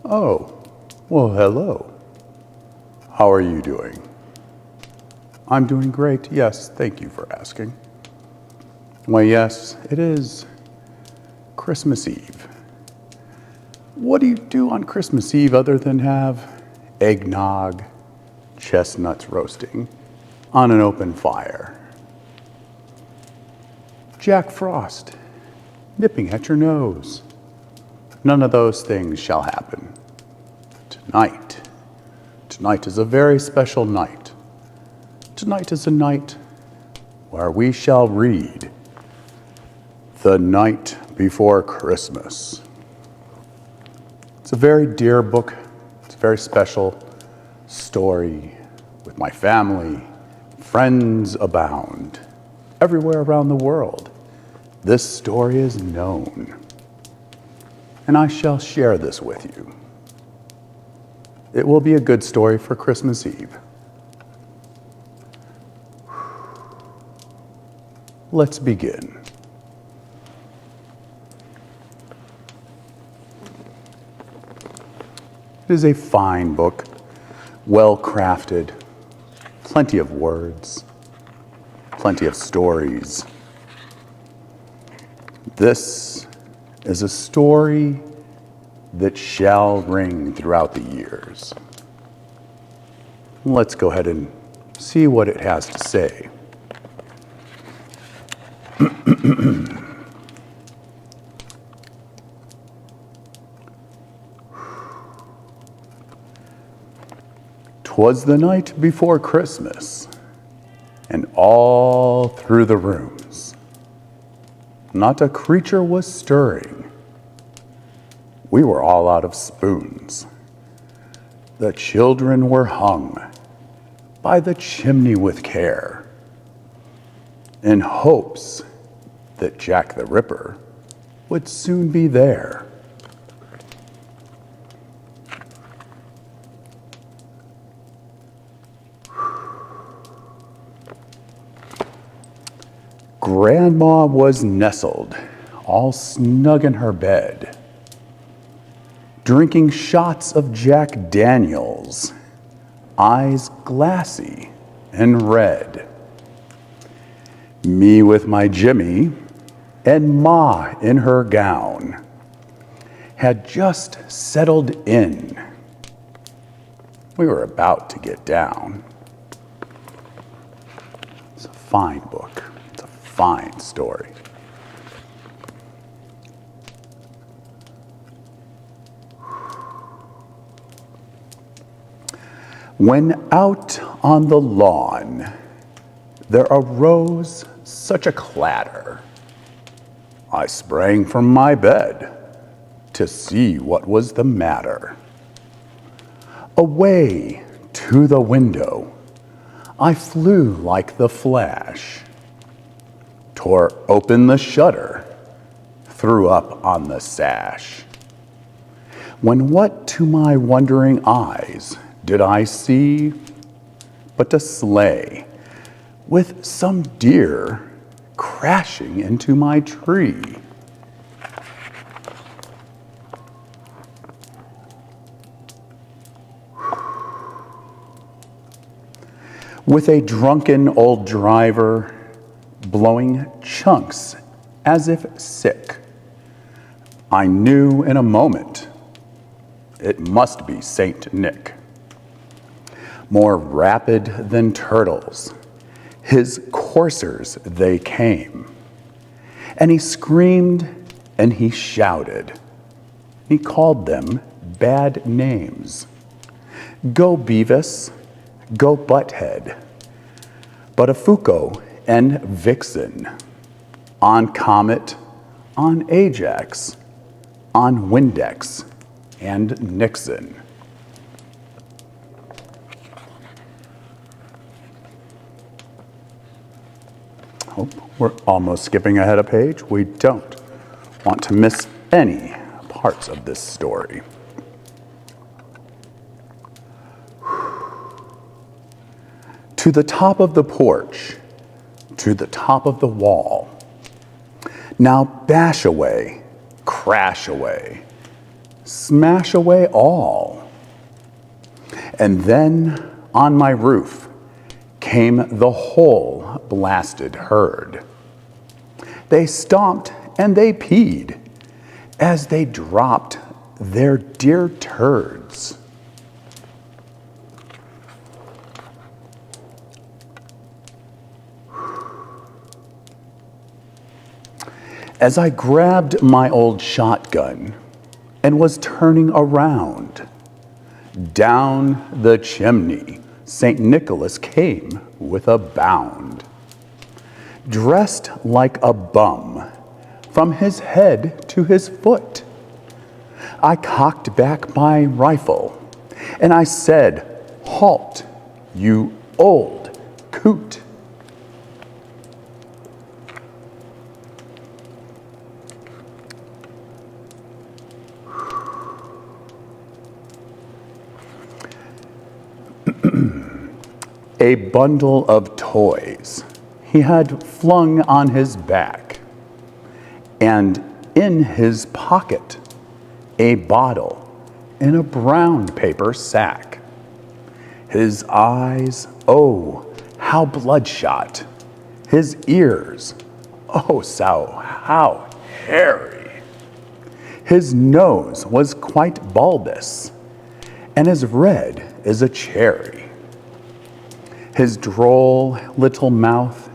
Oh, well, hello. How are you doing? I'm doing great, yes, thank you for asking. Why, yes, it is Christmas Eve. What do you do on Christmas Eve other than have eggnog, chestnuts roasting on an open fire? Jack Frost nipping at your nose. None of those things shall happen. Tonight is a very special night. Tonight is a night where we shall read The Night Before Christmas. It's a very dear book. It's a very special story with my family. Friends abound everywhere around the world. This story is known, and I shall share this with you. It will be a good story for Christmas Eve. Let's begin. It is a fine book, well crafted, plenty of words, plenty of stories. This is a story that shall ring throughout the years. Let's go ahead and see what it has to say. "'Twas the night before Christmas, and all through the rooms, not a creature was stirring. We were all out of spoons. The children were hung by the chimney with care, in hopes that Jack the Ripper would soon be there. Grandma was nestled all snug in her bed, drinking shots of Jack Daniels, eyes glassy and red. Me with my Jimmy and Ma in her gown had just settled in. We were about to get down. It's a fine book. It's a fine story. When out on the lawn there arose such a clatter, I sprang from my bed to see what was the matter. Away to the window I flew like the flash, tore open the shutter, threw up on the sash. When what to my wondering eyes did I see but a sleigh with some deer crashing into my tree? With a drunken old driver blowing chunks as if sick, I knew in a moment it must be Saint Nick. More rapid than turtles, his coursers they came, and he screamed and he shouted. He called them bad names. Go Beavis, go Butthead, Buttafuoco and Vixen, on Comet, on Ajax, on Windex and Nixon. Oh, we're almost skipping ahead a page. We don't want to miss any parts of this story. To the top of the porch, to the top of the wall. Now bash away, crash away, smash away all. And then on my roof came the whole blasted herd. They stomped and they peed as they dropped their dear turds. As I grabbed my old shotgun and was turning around, down the chimney St. Nicholas came with a bound. Dressed like a bum, from his head to his foot. I cocked back my rifle, and I said, "Halt, you old coot." A bundle of toys he had flung on his back, and in his pocket a bottle in a brown paper sack. His eyes, oh, how bloodshot. His ears, oh, so how hairy. His nose was quite bulbous, and as red as a cherry. His droll little mouth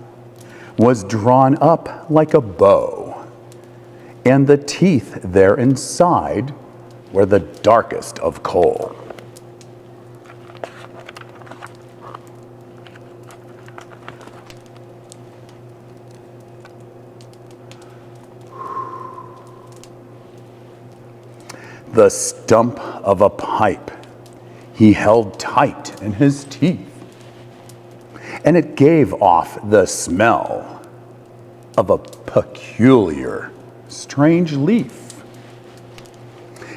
was drawn up like a bow, and the teeth there inside were the darkest of coal. The stump of a pipe he held tight in his teeth, and it gave off the smell of a peculiar, strange leaf.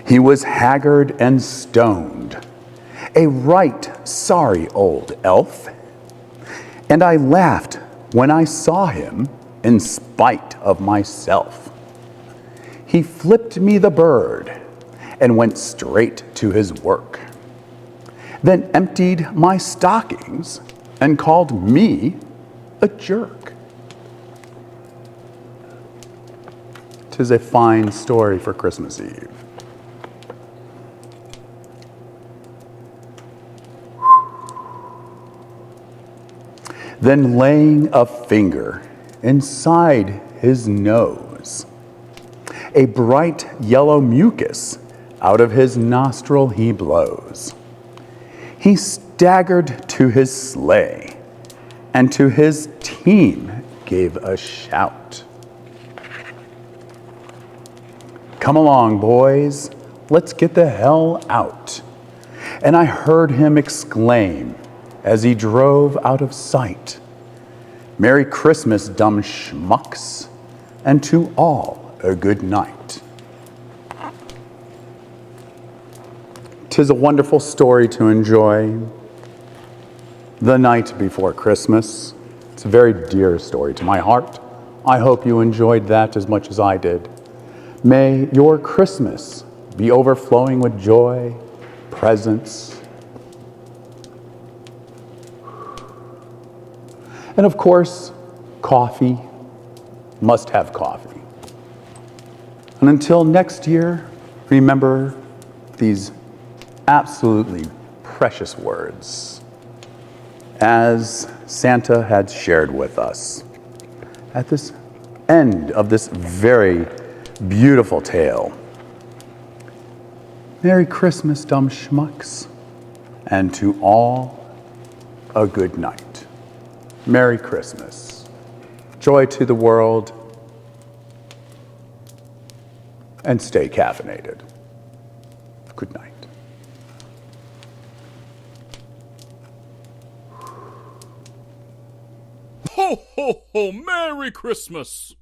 He was haggard and stoned, a right sorry old elf, and I laughed when I saw him in spite of myself. He flipped me the bird and went straight to his work, then emptied my stockings and called me a jerk. 'Tis a fine story for Christmas Eve. Then laying a finger inside his nose, a bright yellow mucus out of his nostril he blows. He staggered to his sleigh, and to his team gave a shout. "Come along, boys, let's get the hell out." And I heard him exclaim as he drove out of sight, "Merry Christmas, dumb schmucks, and to all a good night." 'Tis a wonderful story to enjoy. The night before Christmas. It's a very dear story to my heart. I hope you enjoyed that as much as I did. May your Christmas be overflowing with joy, presents, and of course, coffee. Must have coffee. And until next year, remember these absolutely precious words as Santa had shared with us at this end of this very beautiful tale. Merry Christmas, dumb schmucks, and to all a good night. Merry Christmas. Joy to the world, and stay caffeinated. Good night. Ho, ho, ho! Merry Christmas!